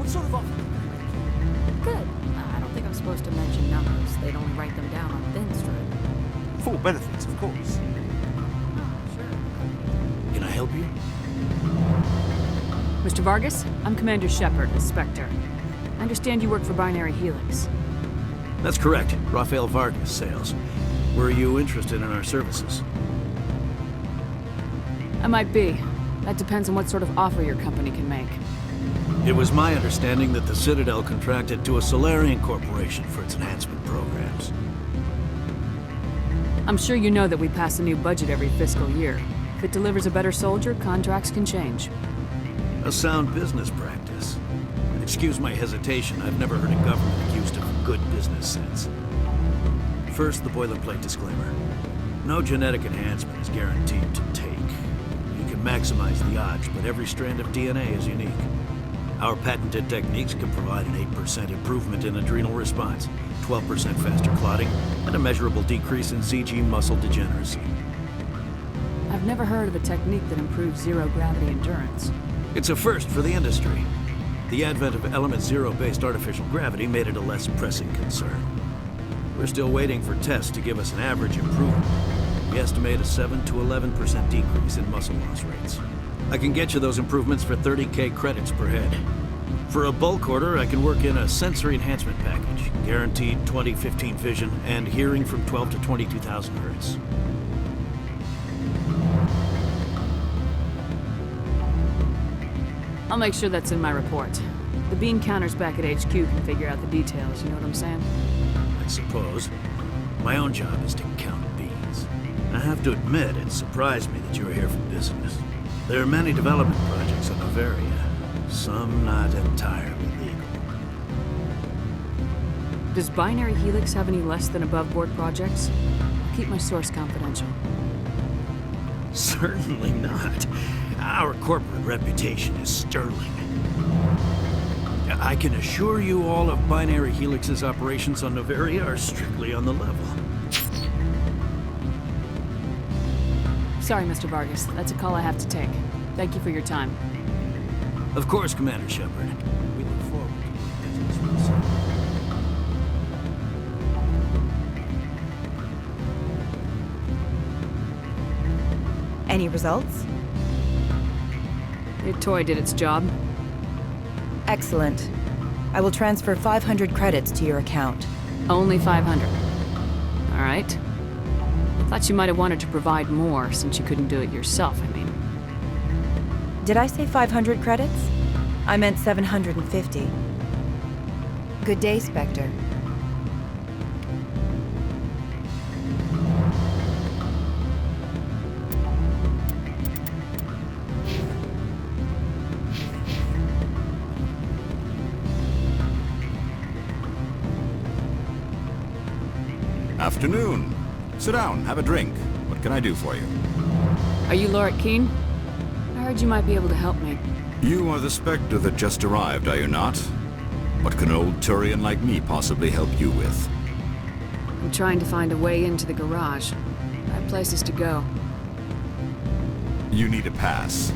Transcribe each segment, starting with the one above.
What sort of offer? Good. I don't think I'm supposed to mention numbers. They'd only write them down on thin strip. Full benefits, of course. Oh, sure. Can I help you? Mr. Vargas, I'm Commander Shepard, a Spectre. I understand you work for Binary Helix. That's correct. Rafael Vargas, sales. Were you interested in our services? I might be. That depends on what sort of offer your company can make. It was my understanding that the Citadel contracted to a Solarian corporation for its enhancement programs. I'm sure you know that we pass a new budget every fiscal year. If it delivers a better soldier, contracts can change. A sound business practice. Excuse my hesitation, I've never heard a government accused of good business sense. First, the boilerplate disclaimer. No genetic enhancement is guaranteed to take. You can maximize the odds, but every strand of DNA is unique. Our patented techniques can provide an 8% improvement in adrenal response, 12% faster clotting, and a measurable decrease in CG muscle degeneracy. I've never heard of a technique that improves zero-gravity endurance. It's a first for the industry. The advent of element zero-based artificial gravity made it a less pressing concern. We're still waiting for tests to give us an average improvement. We estimate a 7 to 11% decrease in muscle loss rates. I can get you those improvements for 30K credits per head. For a bulk order, I can work in a sensory enhancement package, guaranteed 20/15 vision, and hearing from 12 to 22,000 hertz. I'll make sure that's in my report. The bean counters back at HQ can figure out the details, you know what I'm saying? I suppose. My own job is to count beans. I have to admit, it surprised me that you were here for business. There are many development projects on Noveria, some not entirely legal. Does Binary Helix have any less than above-board projects? I'll keep my source confidential. Certainly not. Our corporate reputation is sterling. I can assure you all of Binary Helix's operations on Noveria are strictly on the level. Sorry, Mr. Vargas. That's a call I have to take. Thank you for your time. Of course, Commander Shepard. We look forward to doing business with you. Any results? Your toy did its job. Excellent. I will transfer 500 credits to your account. Only 500. All right. Thought you might have wanted to provide more since you couldn't do it yourself, I mean. Did I say 500 credits? I meant 750. Good day, Spectre. Afternoon. Sit down, have a drink. What can I do for you? Are you Lorik Keene? I heard you might be able to help me. You are the Spectre that just arrived, are you not? What can an old Turian like me possibly help you with? I'm trying to find a way into the garage. I have places to go. You need a pass.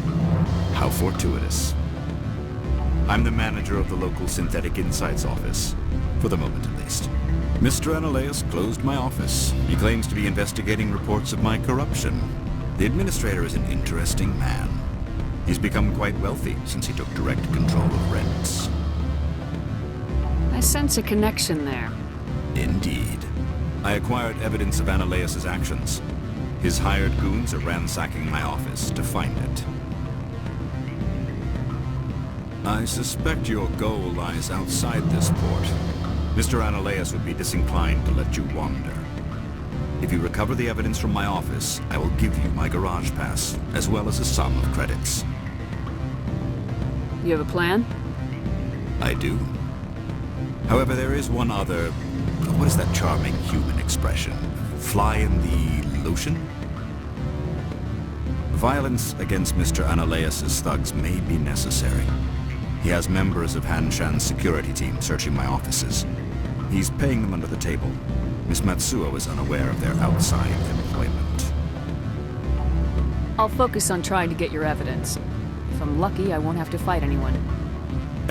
How fortuitous. I'm the manager of the local Synthetic Insights office. For the moment, at least. Mr. Analeus closed my office. He claims to be investigating reports of my corruption. The administrator is an interesting man. He's become quite wealthy since he took direct control of rents. I sense a connection there. Indeed. I acquired evidence of Analeus's actions. His hired goons are ransacking my office to find it. I suspect your goal lies outside this port. Mr. Analeus would be disinclined to let you wander. If you recover the evidence from my office, I will give you my garage pass, as well as a sum of credits. You have a plan? I do. However, there is one other... What is that charming human expression? Fly in the lotion? Violence against Mr. Analeus's thugs may be necessary. He has members of Han-Shan's security team searching my offices. He's paying them under the table. Miss Matsuo is unaware of their outside employment. I'll focus on trying to get your evidence. If I'm lucky, I won't have to fight anyone.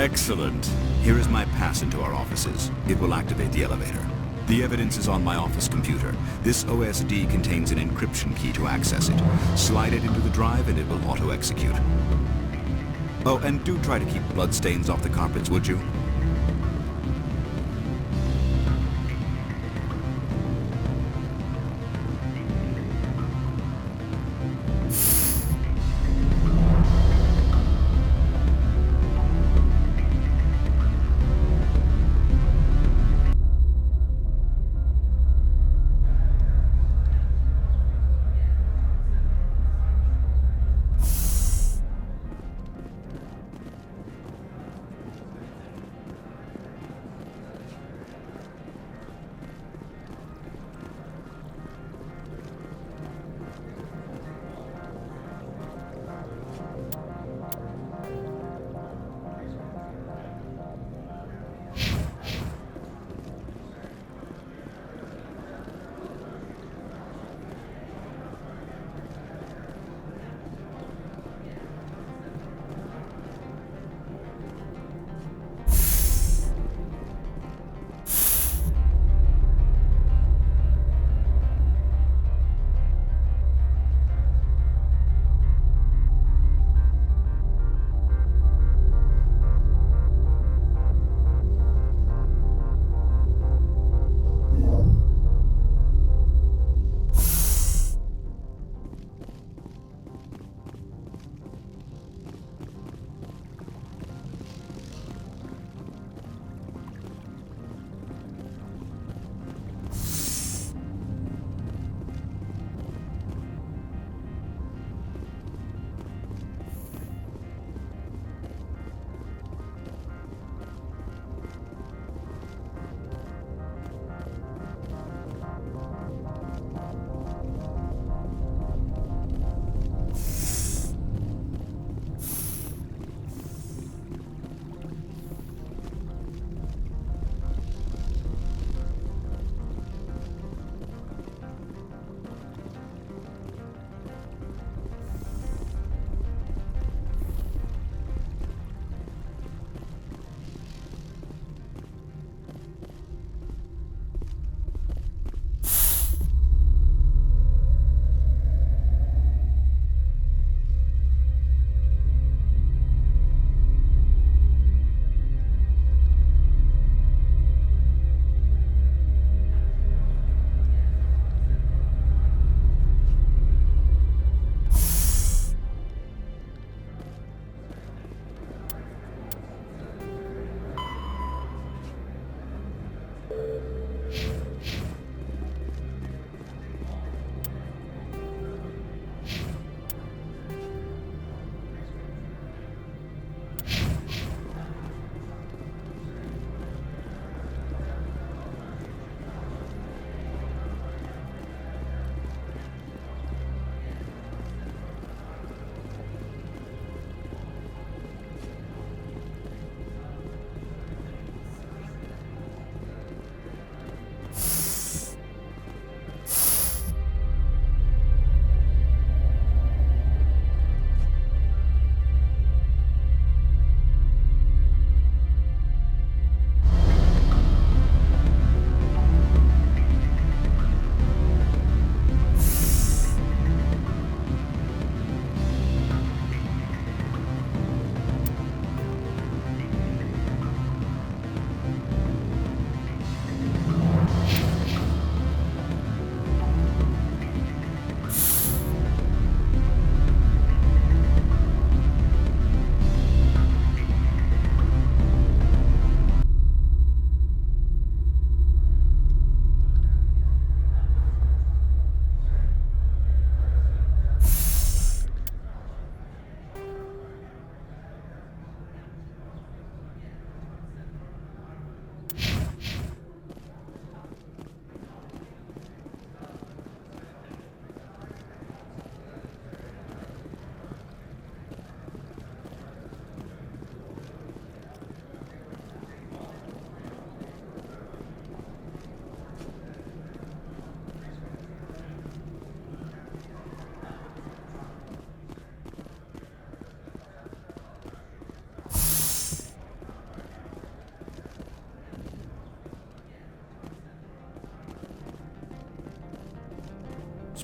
Excellent. Here is my pass into our offices. It will activate the elevator. The evidence is on my office computer. This OSD contains an encryption key to access it. Slide it into the drive and it will auto-execute. Oh, and do try to keep bloodstains off the carpets, would you?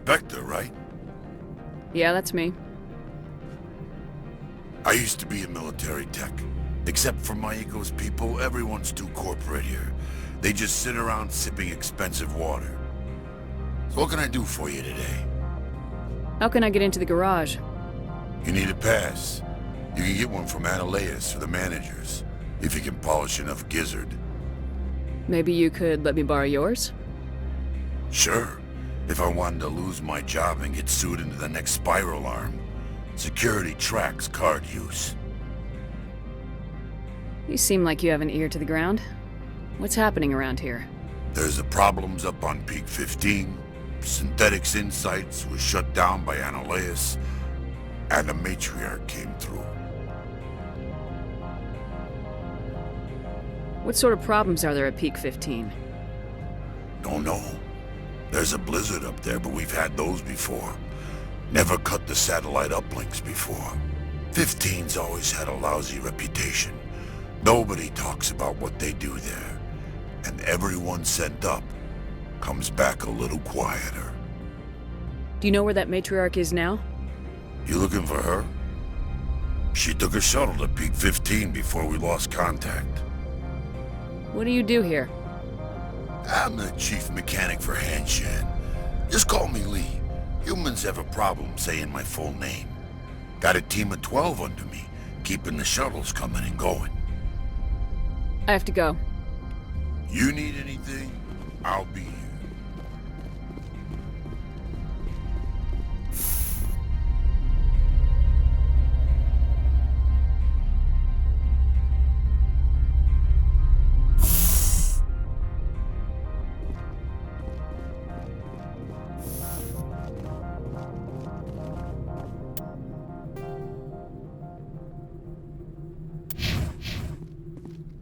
Spectre, right? Yeah, that's me. I used to be in military tech. Except for my eco's people, everyone's too corporate here. They just sit around sipping expensive water. So what can I do for you today? How can I get into the garage? You need a pass. You can get one from Analeas or the managers, if you can polish enough gizzard. Maybe you could let me borrow yours? Sure, if I wanted to lose my job and get sued into the next spiral arm. Security tracks card use. You seem like you have an ear to the ground. What's happening around here? There's the problems up on Peak 15. Synthetics Insights was shut down by Analeas, and the Matriarch came through. What sort of problems are there at Peak 15? Don't know. There's a blizzard up there, but we've had those before. Never cut the satellite uplinks before. 15's always had a lousy reputation. Nobody talks about what they do there. And everyone sent up comes back a little quieter. Do you know where that matriarch is now? You looking for her? She took a shuttle to Peak 15 before we lost contact. What do you do here? I'm the chief mechanic for Hanshan. Just call me Lee. Humans have a problem saying my full name. Got a team of 12 under me, keeping the shuttles coming and going. I have to go. You need anything, I'll be here.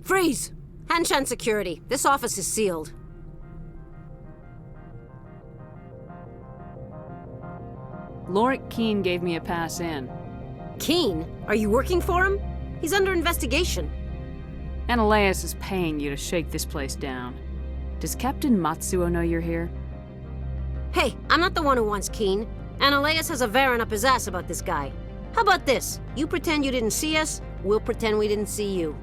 Freeze! Hanshan security. This office is sealed. Lorik Keene gave me a pass in. Keene? Are you working for him? He's under investigation. Analeas is paying you to shake this place down. Does Captain Matsuo know you're here? Hey, I'm not the one who wants Keene. Analeas has a Varen up his ass about this guy. How about this? You pretend you didn't see us, we'll pretend we didn't see you.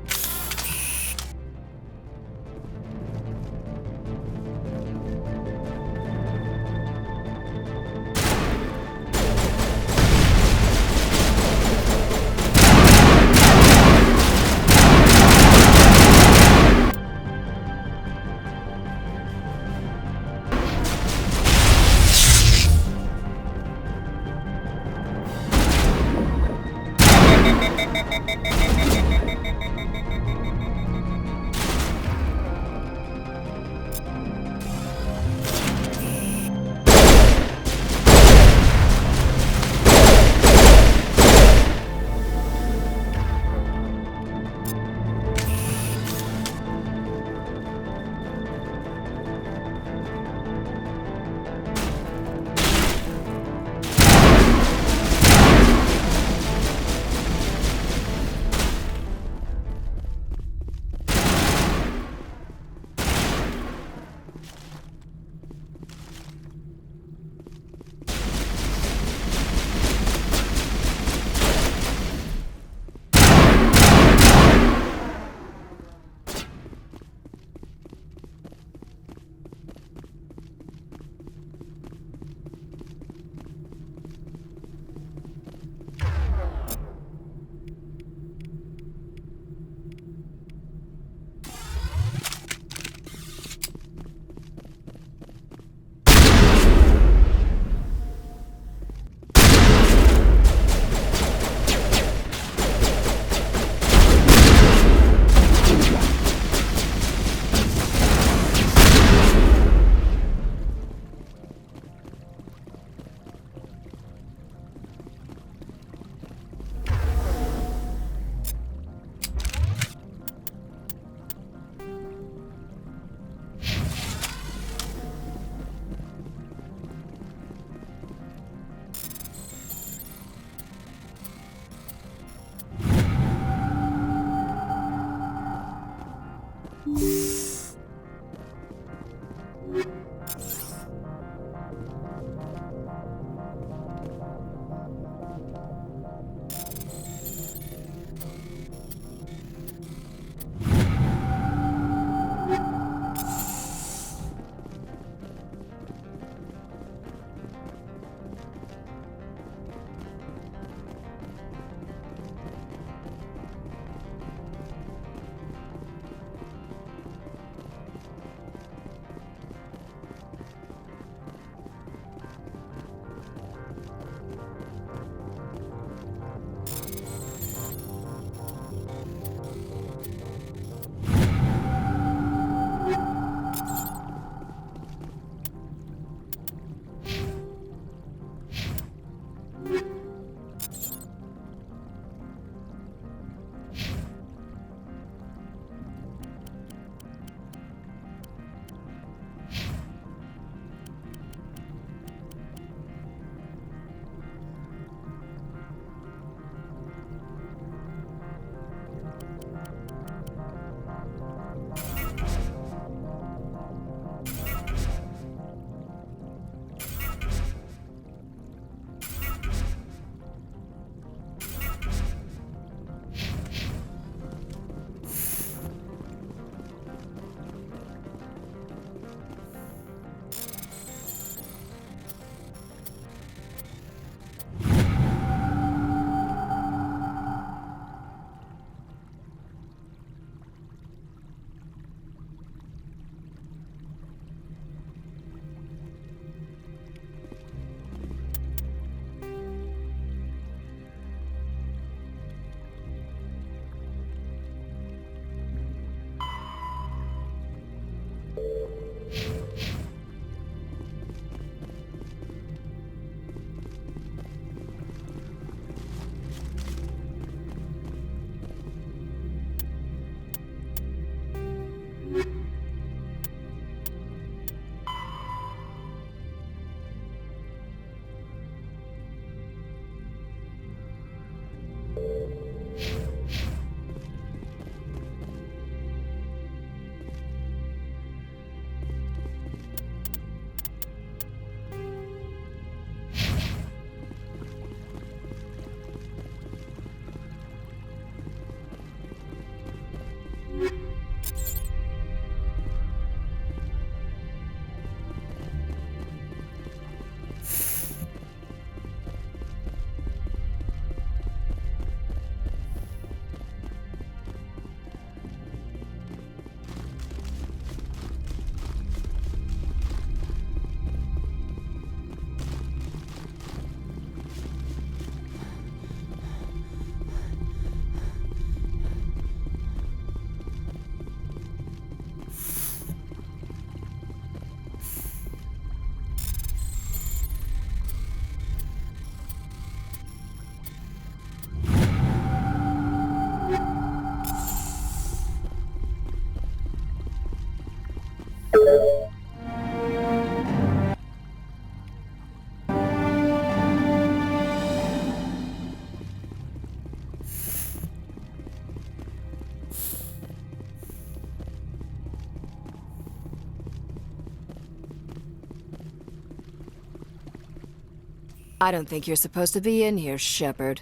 I don't think you're supposed to be in here, Shepard.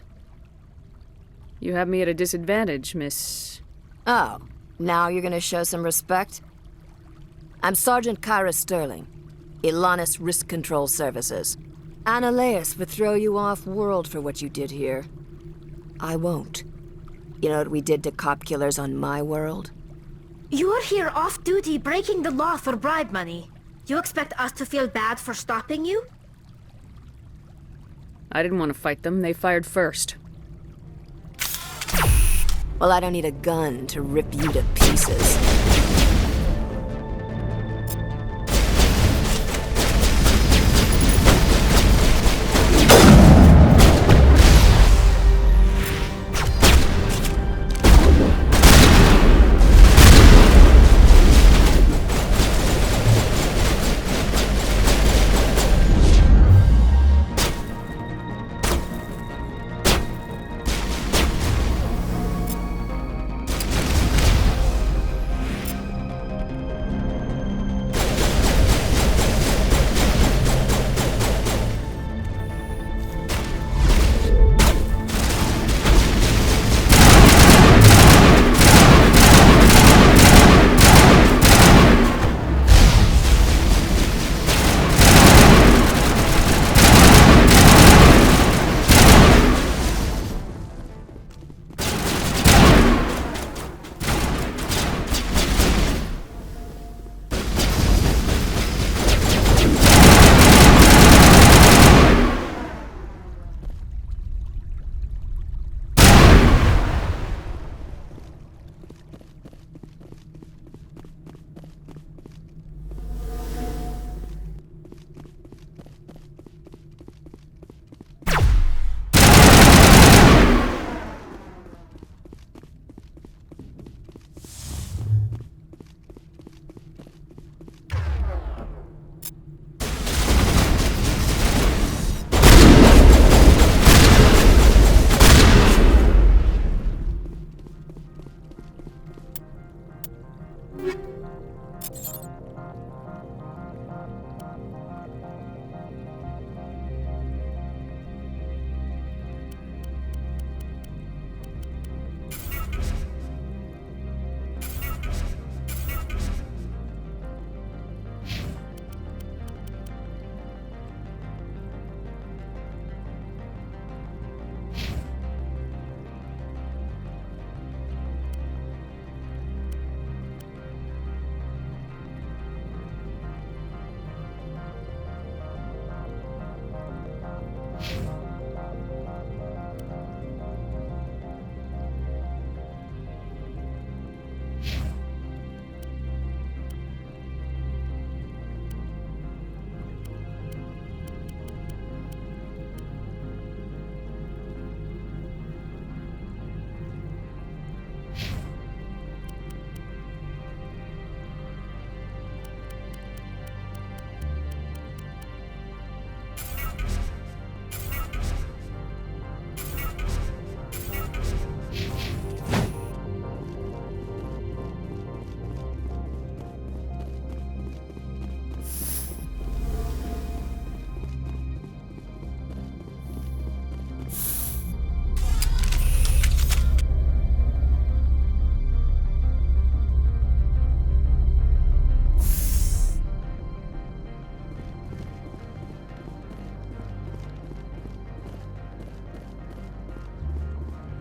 You have me at a disadvantage, Miss... Oh, now you're gonna show some respect? I'm Sergeant Kyra Sterling, Ilanis Risk Control Services. Ananias would throw you off-world for what you did here. I won't. You know what we did to cop killers on my world? You're here off-duty breaking the law for bribe money. You expect us to feel bad for stopping you? I didn't want to fight them. They fired first. Well, I don't need a gun to rip you to pieces.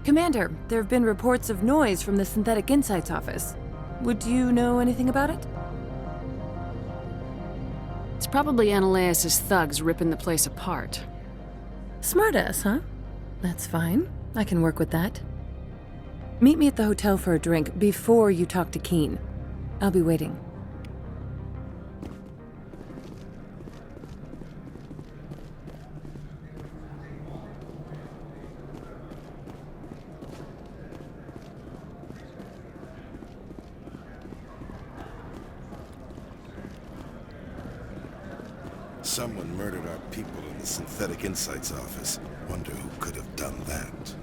Commander, there have been reports of noise from the Synthetic Insights office. Would you know anything about it? It's probably Ananias' thugs ripping the place apart. Smartass, huh? That's fine. I can work with that. Meet me at the hotel for a drink before you talk to Keen. I'll be waiting. Someone murdered our people in the Synthetic Insights office. Wonder who could have done that.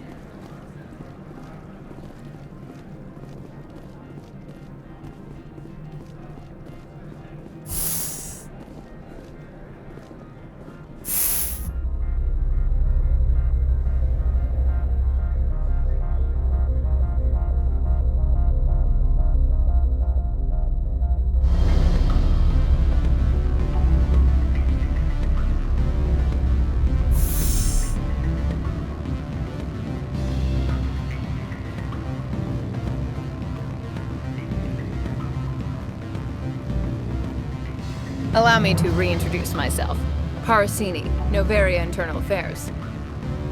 Allow me to reintroduce myself. Parasini, Noveria Internal Affairs.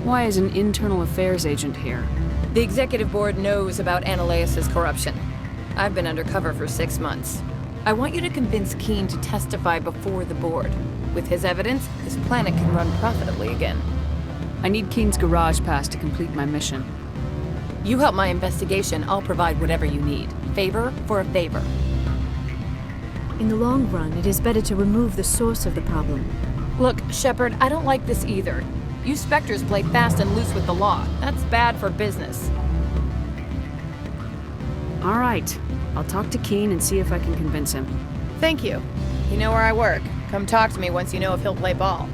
Why is an internal affairs agent here? The executive board knows about Ananias' corruption. I've been undercover for 6 months. I want you to convince Keene to testify before the board. With his evidence, this planet can run profitably again. I need Keene's garage pass to complete my mission. You help my investigation, I'll provide whatever you need. Favor for a favor. In the long run, it is better to remove the source of the problem. Look, Shepard, I don't like this either. You Spectres play fast and loose with the law. That's bad for business. All right. I'll talk to Keene and see if I can convince him. Thank you. You know where I work. Come talk to me once you know if he'll play ball.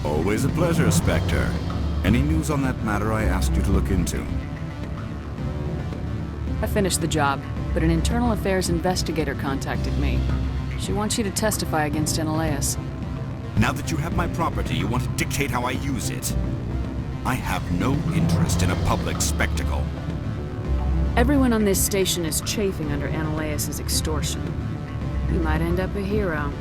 Always a pleasure, Spectre. Any news on that matter I asked you to look into? I finished the job, but an internal affairs investigator contacted me. She wants you to testify against Ananias. Now that you have my property, you want to dictate how I use it. I have no interest in a public spectacle. Everyone on this station is chafing under Ananias' extortion. You might end up a hero.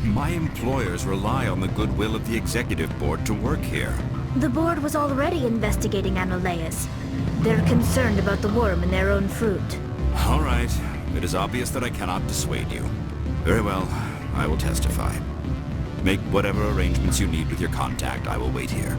My employers rely on the goodwill of the executive board to work here. The board was already investigating Ananias. They're concerned about the worm in their own fruit. All right. It is obvious that I cannot dissuade you. Very well. I will testify. Make whatever arrangements you need with your contact. I will wait here.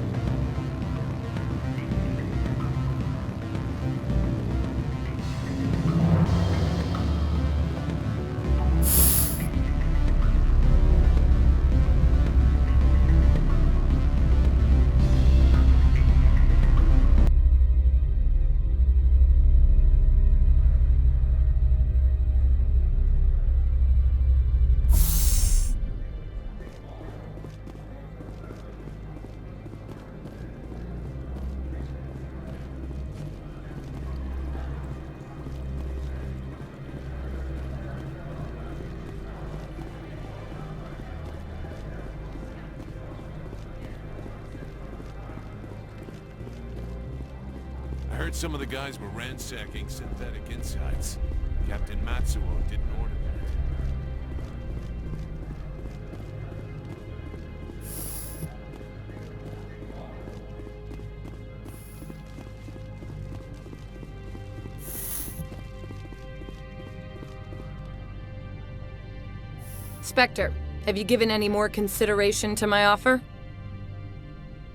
I heard some of the guys were ransacking synthetic insides. Captain Matsuo didn't order that. Spectre, have you given any more consideration to my offer?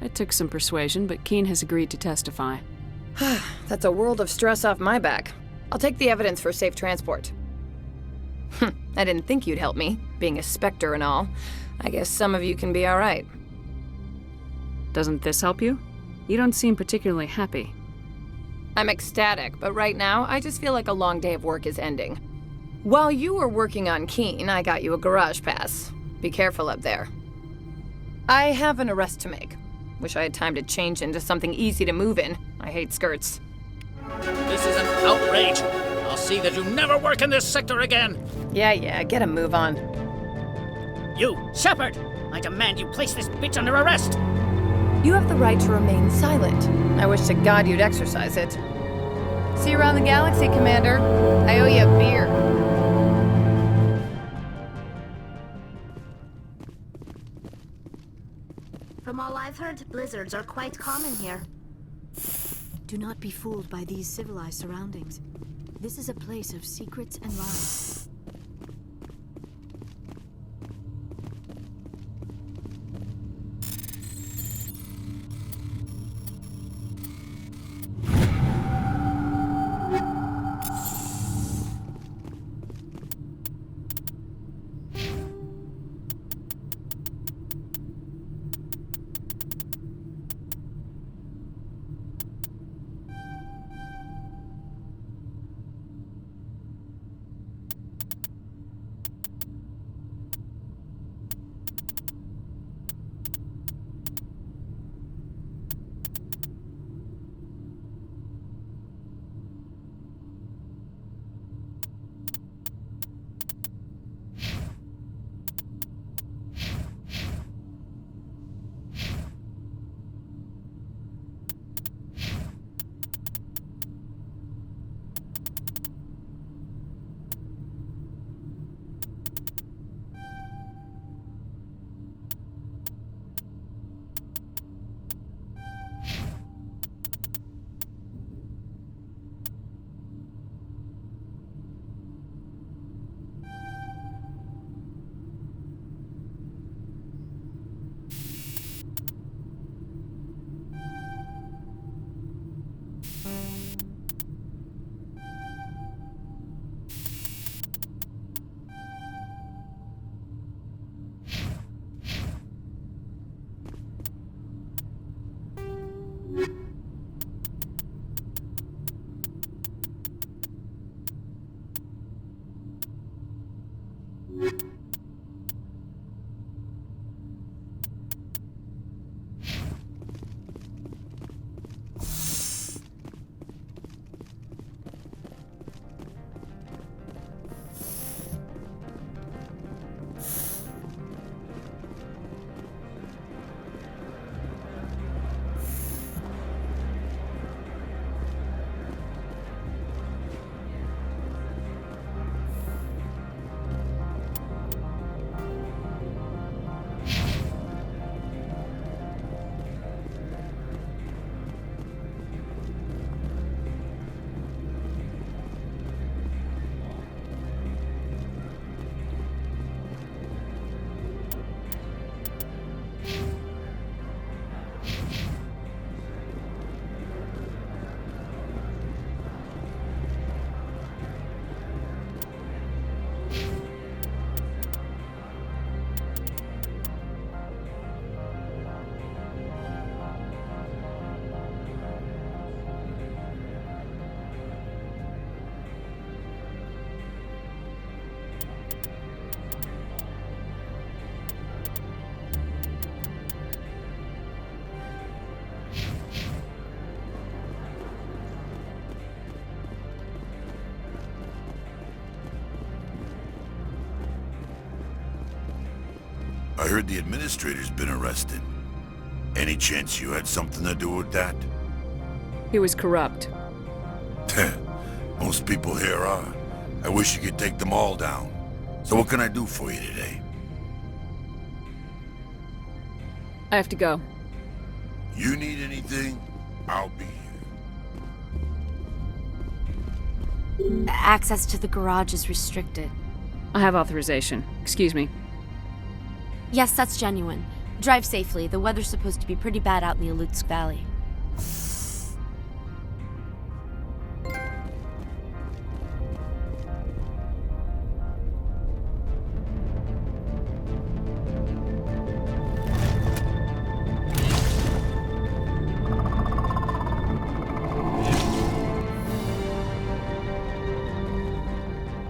It took some persuasion, but Keene has agreed to testify. That's a world of stress off my back. I'll take the evidence for safe transport. I didn't think you'd help me, being a Spectre and all. I guess some of you can be all right. Doesn't this help you? You don't seem particularly happy. I'm ecstatic, but right now, I just feel like a long day of work is ending. While you were working on Keene, I got you a garage pass. Be careful up there. I have an arrest to make. Wish I had time to change into something easy to move in. I hate skirts. This is an outrage. I'll see that you never work in this sector again. Yeah, get a move on. You, Shepard! I demand you place this bitch under arrest! You have the right to remain silent. I wish to God you'd exercise it. See you around the galaxy, Commander. I owe you a beer. From all I've heard, blizzards are quite common here. Do not be fooled by these civilized surroundings. This is a place of secrets and lies. I heard the administrator's been arrested. Any chance you had something to do with that? He was corrupt. Most people here are. I wish you could take them all down. So what can I do for you today? I have to go. You need anything, I'll be here. Access to the garage is restricted. I have authorization. Excuse me. Yes, that's genuine. Drive safely. The weather's supposed to be pretty bad out in the Alutsk Valley.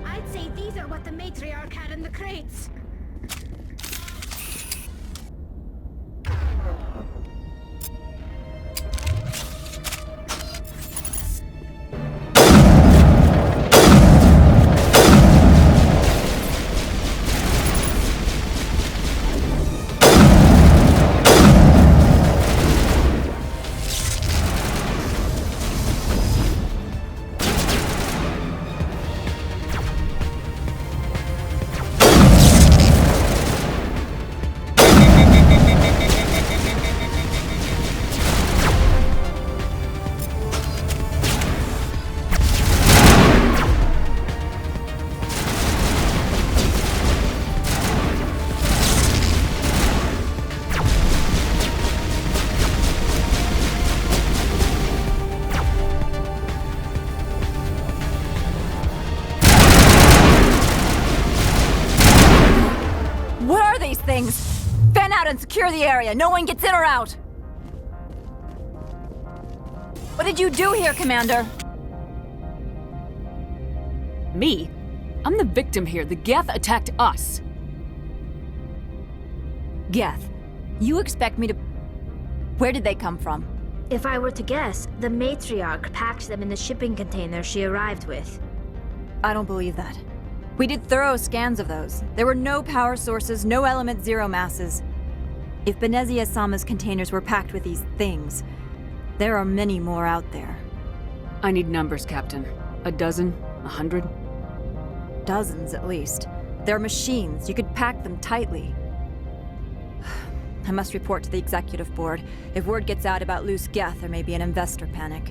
I'd say these are what the matriarch had in the crates. What are these things? Fan out and secure the area. No one gets in or out. What did you do here, Commander? Me? I'm the victim here. The Geth attacked us. Geth, you expect me to... Where did they come from? If I were to guess, the matriarch packed them in the shipping container she arrived with. I don't believe that. We did thorough scans of those. There were no power sources, no element zero masses. If Benezia-sama's containers were packed with these things, there are many more out there. I need numbers, Captain. A dozen? 100? Dozens, at least. They're machines. You could pack them tightly. I must report to the executive board. If word gets out about loose Geth, there may be an investor panic.